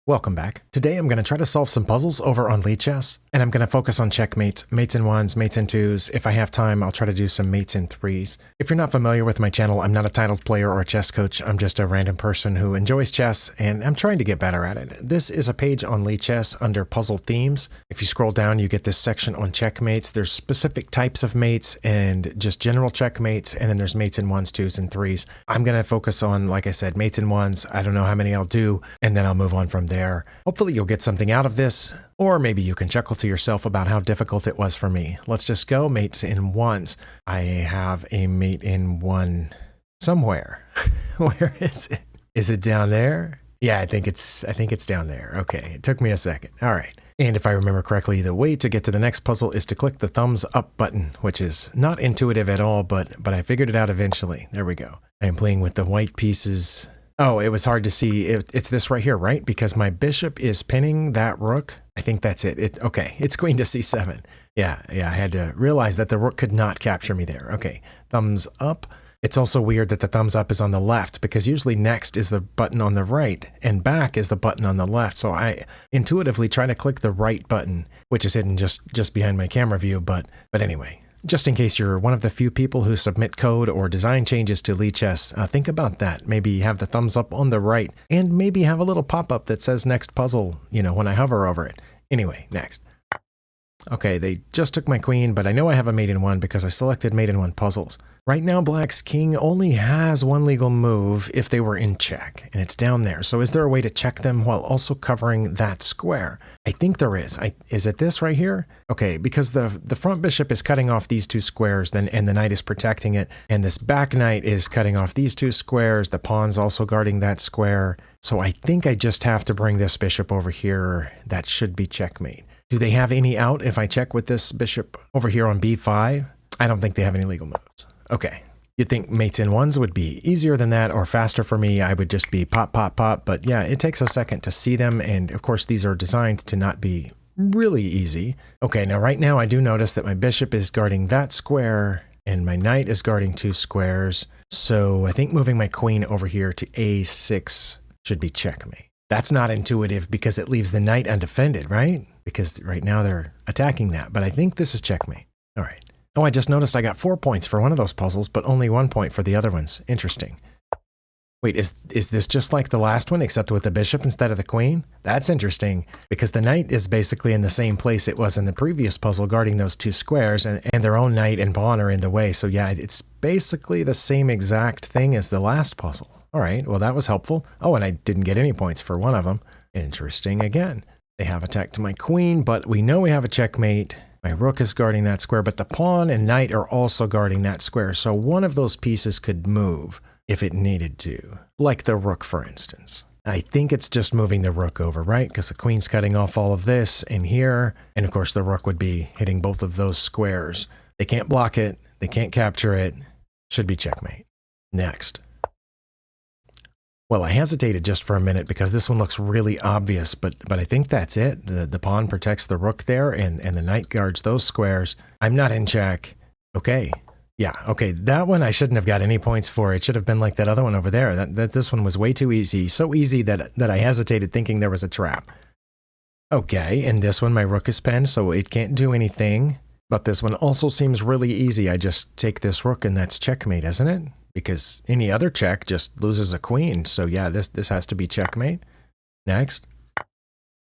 Welcome back. Today I'm going to try to solve some puzzles over on Lichess, and I'm going to focus on checkmates, mates in ones, mates in twos. If I have time, I'll try to do some mates in threes. If you're not familiar with my channel, I'm not a titled player or a chess coach. I'm just a random person who enjoys chess, and I'm trying to get better at it. This is a page on Lichess under puzzle themes. If you scroll down, you get this section on checkmates. There's specific types of mates and just general checkmates, and then there's mates in ones, twos, and threes. I'm going to focus on, like I said, mates in ones. I don't know how many I'll do, and then I'll move on from there. Hopefully you'll get something out of this, or maybe you can chuckle to yourself about how difficult it was for me. Let's just go mates in ones. I have a mate in one somewhere. Where is it? Is it down there? Yeah, I think it's down there. Okay, it took me a second. All right. And if I remember correctly, the way to get to the next puzzle is to click the thumbs up button, which is not intuitive at all, but I figured it out eventually. There we go. I am playing with the white pieces. Oh, it was hard to see. It's this right here, right? Because my bishop is pinning that rook. I think that's it. Okay, it's queen to c7. Yeah, I had to realize that the rook could not capture me there. Okay, thumbs up. It's also weird that the thumbs up is on the left because usually next is the button on the right and back is the button on the left. So I intuitively try to click the right button, which is hidden just behind my camera view. But anyway. Just in case you're one of the few people who submit code or design changes to Lichess, think about that. Maybe have the thumbs up on the right and maybe have a little pop-up that says next puzzle, when I hover over it. Anyway, next. Okay, they just took my queen, but I know I have a mate in one because I selected mate in one puzzles. Right now, Black's king only has one legal move if they were in check, and it's down there. So is there a way to check them while also covering that square? I think there is. Is it this right here? Okay, because the front bishop is cutting off these two squares, and the knight is protecting it, and this back knight is cutting off these two squares. The pawn's also guarding that square. So I think I just have to bring this bishop over here. That should be checkmate. Do they have any out if I check with this bishop over here on b5? I don't think they have any legal moves. Okay. You'd think mates in ones would be easier than that or faster for me. I would just be pop, pop, pop. But yeah, it takes a second to see them. And of course, these are designed to not be really easy. Okay, now right now I do notice that my bishop is guarding that square and my knight is guarding two squares. So I think moving my queen over here to a6 should be checkmate. That's not intuitive because it leaves the knight undefended, right? Because right now they're attacking that, but I think this is checkmate. All right. Oh, I just noticed I got 4 points for one of those puzzles, but only 1 point for the other ones. Interesting. Wait, is this just like the last one, except with the bishop instead of the queen? That's interesting, because the knight is basically in the same place it was in the previous puzzle, guarding those two squares, and their own knight and pawn are in the way. So yeah, it's basically the same exact thing as the last puzzle. All right, well, that was helpful. Oh, and I didn't get any points for one of them. Interesting again. They have attacked my queen, but we know we have a checkmate. My rook is guarding that square, but the pawn and knight are also guarding that square. So one of those pieces could move if it needed to, like the rook, for instance. I think it's just moving the rook over, right? Because the queen's cutting off all of this and here. And of course, the rook would be hitting both of those squares. They can't block it. They can't capture it. Should be checkmate. Next. Well, I hesitated just for a minute because this one looks really obvious, but I think that's it. The pawn protects the rook there, and the knight guards those squares. I'm not in check. Okay. Yeah, okay, that one I shouldn't have got any points for. It should have been like that other one over there. This one was way too easy. So easy that I hesitated thinking there was a trap. Okay, and this one my rook is pinned, so it can't do anything. But this one also seems really easy. I just take this rook and that's checkmate, isn't it? Because any other check just loses a queen. So yeah, this has to be checkmate. Next.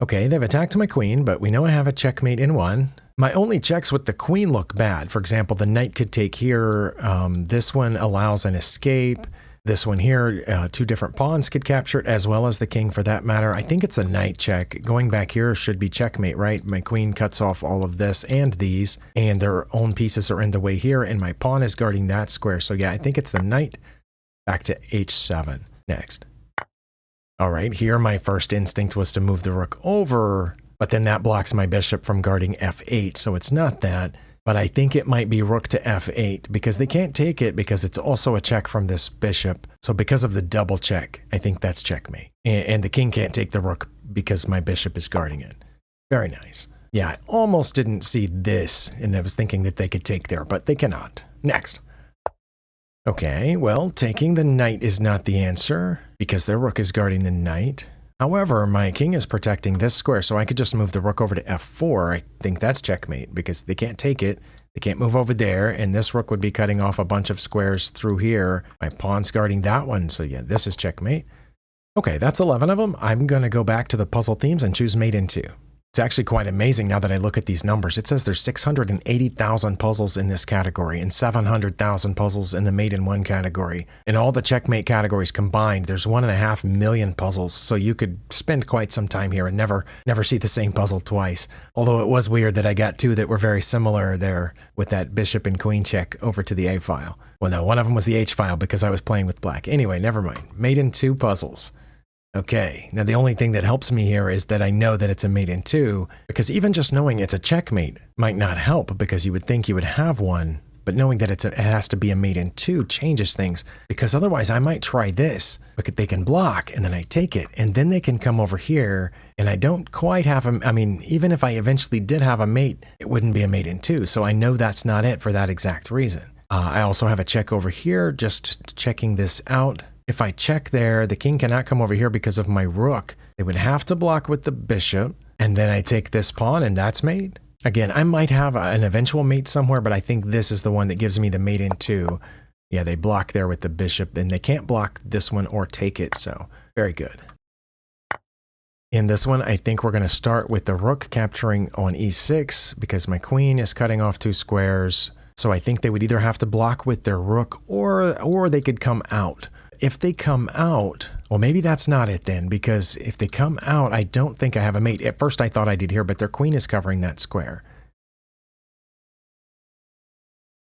Okay, they've attacked my queen, but we know I have a checkmate in one. My only checks with the queen look bad. For example, the knight could take here. This one allows an escape. This one here, two different pawns could capture it, as well as the king for that matter. I think it's a knight check. Going back here should be checkmate, right? My queen cuts off all of this and these, and their own pieces are in the way here, and my pawn is guarding that square. So yeah, I think it's the knight. Back to h7. Next. All right, here my first instinct was to move the rook over, but then that blocks my bishop from guarding f8, so it's not that. But I think it might be rook to f8 because they can't take it because it's also a check from this bishop. So because of the double check, I think that's checkmate. And the king can't take the rook because my bishop is guarding it. Very nice. Yeah, I almost didn't see this, and I was thinking that they could take there, but they cannot. Next. Okay, well, taking the knight is not the answer because their rook is guarding the knight. However, my king is protecting this square, so I could just move the rook over to f4. I think that's checkmate because they can't take it. They can't move over there, and this rook would be cutting off a bunch of squares through here. My pawn's guarding that one, so yeah, this is checkmate. Okay, that's 11 of them. I'm going to go back to the puzzle themes and choose mate in 2. It's actually quite amazing now that I look at these numbers. It says there's 680,000 puzzles in this category and 700,000 puzzles in the mate in 1 category. In all the checkmate categories combined, there's 1.5 million puzzles, so you could spend quite some time here and never see the same puzzle twice. Although it was weird that I got 2 that were very similar there with that bishop and queen check over to the A file. Well, no, one of them was the H file because I was playing with black. Anyway, never mind. Mate in 2 puzzles. Okay, now the only thing that helps me here is that I know that it's a mate in 2, because even just knowing it's a checkmate might not help because you would think you would have one, but knowing that it has to be a mate in 2 changes things, because otherwise I might try this, but they can block and then I take it, and then they can come over here, and I don't quite have a, I mean, even if I eventually did have a mate, it wouldn't be a mate in 2, so I know that's not it for that exact reason. I also have a check over here, just checking this out. If I check there, the king cannot come over here because of my rook. They would have to block with the bishop, and then I take this pawn, and that's mate. Again, I might have an eventual mate somewhere, but I think this is the one that gives me the mate in 2. Yeah, they block there with the bishop, and they can't block this one or take it, so very good. In this one, I think we're going to start with the rook capturing on e6 because my queen is cutting off 2 squares. So I think they would either have to block with their rook or they could come out. If they come out, well, maybe that's not it then, because if they come out, I don't think I have a mate. At first I thought I did here, but their queen is covering that square.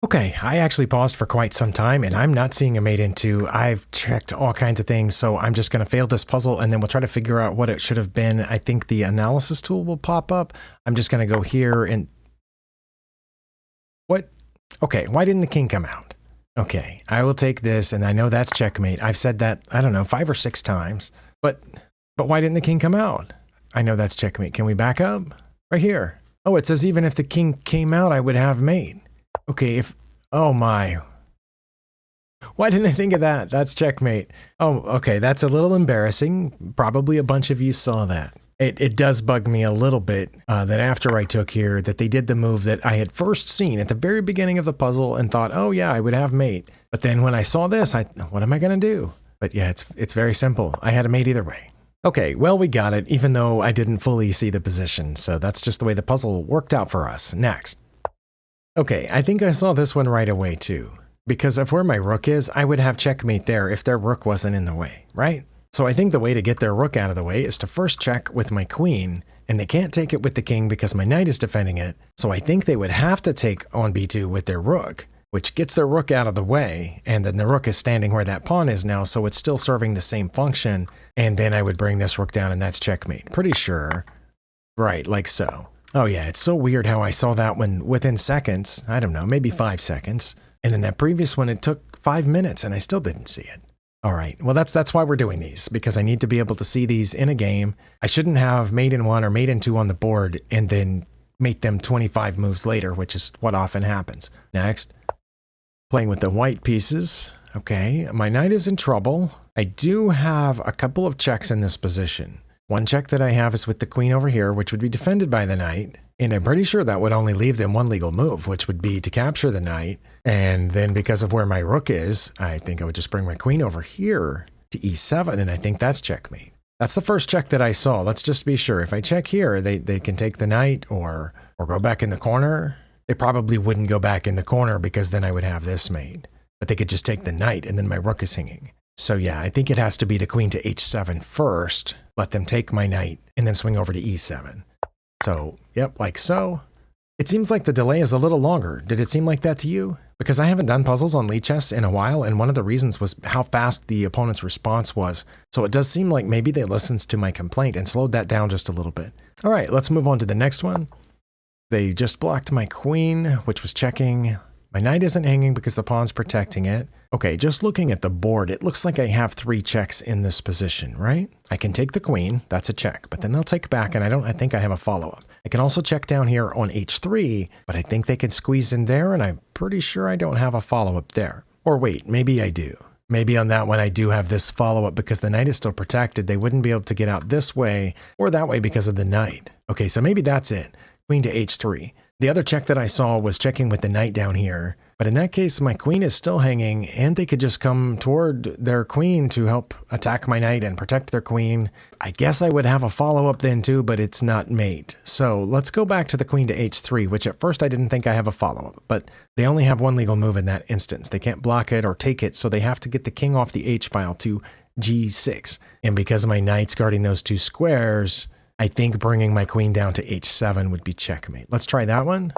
Okay, I actually paused for quite some time, and I'm not seeing a mate in 2. I've checked all kinds of things, so I'm just going to fail this puzzle, and then we'll try to figure out what it should have been. I think the analysis tool will pop up. I'm just going to go here and... What? Okay, why didn't the king come out? Okay, I will take this, and I know that's checkmate. I've said that, I don't know, 5 or 6 times. But why didn't the king come out? I know that's checkmate. Can we back up? Right here. Oh, it says even if the king came out, I would have mate. Okay, if... Oh my. Why didn't I think of that? That's checkmate. Oh, okay, that's a little embarrassing. Probably a bunch of you saw that. It does bug me a little bit that after I took here that they did the move that I had first seen at the very beginning of the puzzle and thought, oh yeah, I would have mate. But then when I saw this, what am I going to do? But yeah, it's very simple. I had a mate either way. Okay, well, we got it, even though I didn't fully see the position. So that's just the way the puzzle worked out for us. Next. Okay, I think I saw this one right away too. Because of where my rook is, I would have checkmate there if their rook wasn't in the way, right? So I think the way to get their rook out of the way is to first check with my queen, and they can't take it with the king because my knight is defending it. So I think they would have to take on b2 with their rook, which gets their rook out of the way, and then the rook is standing where that pawn is now, so it's still serving the same function, and then I would bring this rook down, and that's checkmate. Pretty sure. Right, like so. Oh yeah, it's so weird how I saw that one within seconds. I don't know, maybe 5 seconds. And then that previous one, it took 5 minutes, and I still didn't see it. All right, well, that's why we're doing these, because I need to be able to see these in a game. I shouldn't have mate in 1 or mate in 2 on the board and then mate them 25 moves later, which is what often happens. Next, playing with the white pieces. Okay, my knight is in trouble. I do have a couple of checks in this position. One check that I have is with the queen over here, which would be defended by the knight. And I'm pretty sure that would only leave them one legal move, which would be to capture the knight. And then because of where my rook is, I think I would just bring my queen over here to e7, and I think that's checkmate. That's the first check that I saw. Let's just be sure. If I check here, they can take the knight or go back in the corner. They probably wouldn't go back in the corner because then I would have this mate. But they could just take the knight, and then my rook is hanging. So yeah, I think it has to be the queen to h7 first, let them take my knight, and then swing over to e7. So, yep, like so. It seems like the delay is a little longer. Did it seem like that to you? Because I haven't done puzzles on Lichess in a while, and one of the reasons was how fast the opponent's response was. So it does seem like maybe they listened to my complaint and slowed that down just a little bit. All right, let's move on to the next one. They just blocked my queen, which was checking. My knight isn't hanging because the pawn's protecting it. Okay, just looking at the board, it looks like I have 3 checks in this position, right? I can take the queen, that's a check, but then they'll take back, and I think I have a follow-up. I can also check down here on h3, but I think they can squeeze in there, and I'm pretty sure I don't have a follow-up there. Or wait, maybe I do. Maybe on that one I do have this follow-up because the knight is still protected. They wouldn't be able to get out this way or that way because of the knight. Okay, so maybe that's it. Queen to h3. The other check that I saw was checking with the knight down here. But in that case, my queen is still hanging, and they could just come toward their queen to help attack my knight and protect their queen. I guess I would have a follow-up then too, but it's not mate. So let's go back to the queen to h3, which at first I didn't think I have a follow-up. But they only have one legal move in that instance. They can't block it or take it, so they have to get the king off the h-file to g6. And because my knight's guarding those two squares, I think bringing my queen down to h7 would be checkmate. Let's try that one.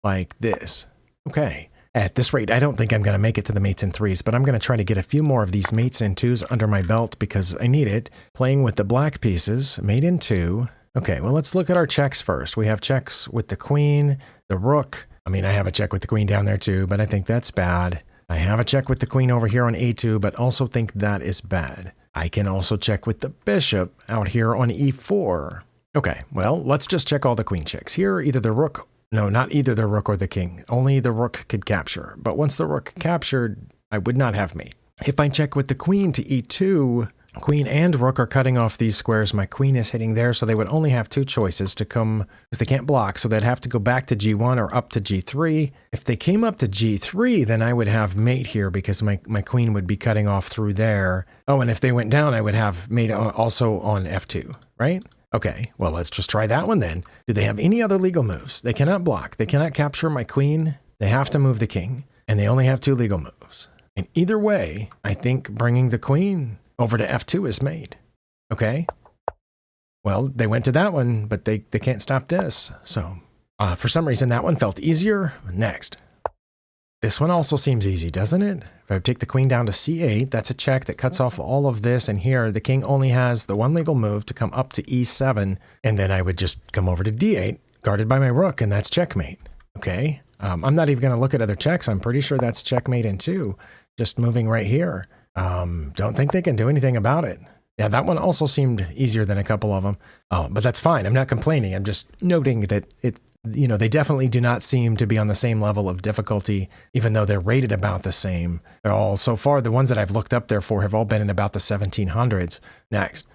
Like this. Okay. At this rate, I don't think I'm going to make it to the mates in threes, but I'm going to try to get a few more of these mates in twos under my belt because I need it. Playing with the black pieces, mate in two. Okay, well, let's look at our checks first. We have checks with the queen, the rook. I mean, I have a check with the queen down there too, but I think that's bad. I have a check with the queen over here on a2, but also think that is bad. I can also check with the bishop out here on e4. Okay, well, let's just check all the queen checks. Here, either the rook, no, not either the rook or the king. Only the rook could capture. But once the rook captured, I would not have mate. If I check with the queen to e2, queen and rook are cutting off these squares. My queen is hitting there, so they would only have two choices to come, because they can't block, so they'd have to go back to g1 or up to g3. If they came up to g3, then I would have mate here because my queen would be cutting off through there. Oh, and if they went down, I would have mate also on f2, right? Okay, well, let's just try that one then. Do they have any other legal moves? They cannot block. They cannot capture my queen. They have to move the king, and they only have two legal moves. And either way, I think bringing the queen over to f2 is mate. Okay? Well, they went to that one, but they can't stop this. So, for some reason, that one felt easier. Next. This one also seems easy, doesn't it? If I take the queen down to c8, that's a check that cuts off all of this, and here the king only has the one legal move to come up to e7, and then I would just come over to d8, guarded by my rook, and that's checkmate. Okay? I'm not even going to look at other checks. I'm pretty sure that's checkmate in two, just moving right here. Don't think they can do anything about it. Yeah, that one also seemed easier than a couple of them. Oh, but that's fine. I'm not complaining. I'm just noting that they definitely do not seem to be on the same level of difficulty, even though they're rated about the same. They're all, so far, the ones that I've looked up there for have all been in about the 1700s. Next.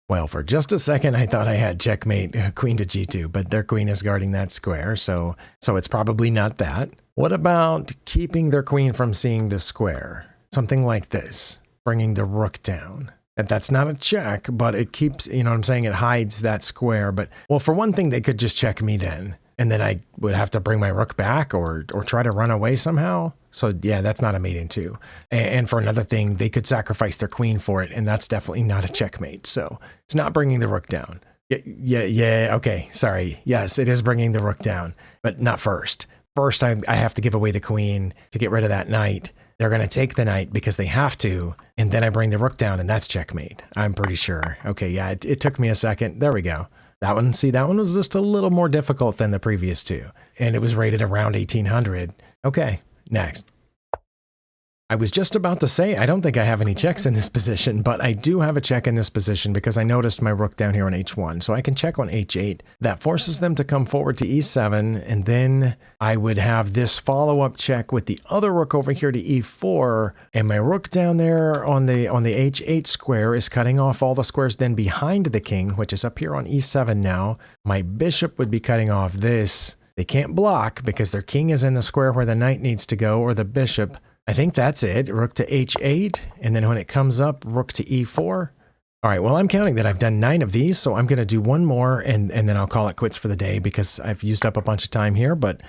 Well, for just a second, I thought I had checkmate queen to g2, but their queen is guarding that square, so it's probably not that. What about keeping their queen from seeing the square? Something like this, bringing the rook down. That's not a check, but it keeps, you know what I'm saying, it hides that square. But, well, for one thing, they could just check me then, and then I would have to bring my rook back or try to run away somehow. So, yeah, that's not a mate in two. And for another thing, they could sacrifice their queen for it, and that's definitely not a checkmate. So it's not bringing the rook down. Yeah, okay, sorry. Yes, it is bringing the rook down, but not first. First, I have to give away the queen to get rid of that knight. They're going to take the knight because they have to, and then I bring the rook down, and that's checkmate. I'm pretty sure. Okay, yeah, it took me a second. There we go. That one was just a little more difficult than the previous two, and it was rated around 1800. Okay, next. I was just about to say, I don't think I have any checks in this position, but I do have a check in this position because I noticed my rook down here on h1, so I can check on h8. That forces them to come forward to e7, and then I would have this follow-up check with the other rook over here to e4, and my rook down there on the h8 square is cutting off all the squares then behind the king, which is up here on e7 now. My bishop would be cutting off this. They can't block because their king is in the square where the knight needs to go, or the bishop. I think that's it. Rook to h8, and then when it comes up, rook to e4. All right, well, I'm counting that I've done 9 of these, so I'm going to do one more, and then I'll call it quits for the day because I've used up a bunch of time here, but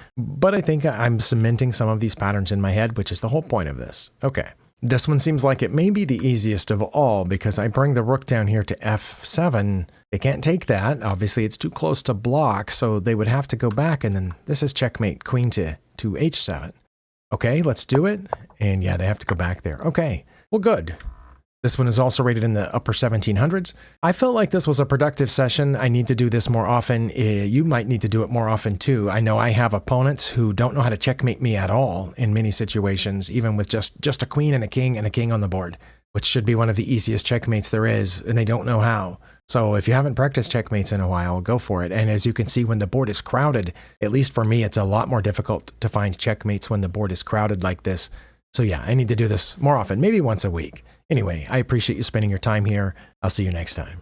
I think I'm cementing some of these patterns in my head, which is the whole point of this. Okay, this one seems like it may be the easiest of all because I bring the rook down here to f7. They can't take that. Obviously, it's too close to block, so they would have to go back, and then this is checkmate, queen to h7. Okay, let's do it. And yeah, they have to go back there. Okay, well, good. This one is also rated in the upper 1700s. I felt like this was a productive session. I need to do this more often. You might need to do it more often too. I know I have opponents who don't know how to checkmate me at all in many situations, even with just a queen and a king on the board, which should be one of the easiest checkmates there is, and they don't know how. So if you haven't practiced checkmates in a while, go for it. And as you can see, when the board is crowded, at least for me, it's a lot more difficult to find checkmates when the board is crowded like this. So yeah, I need to do this more often, maybe once a week. Anyway, I appreciate you spending your time here. I'll see you next time.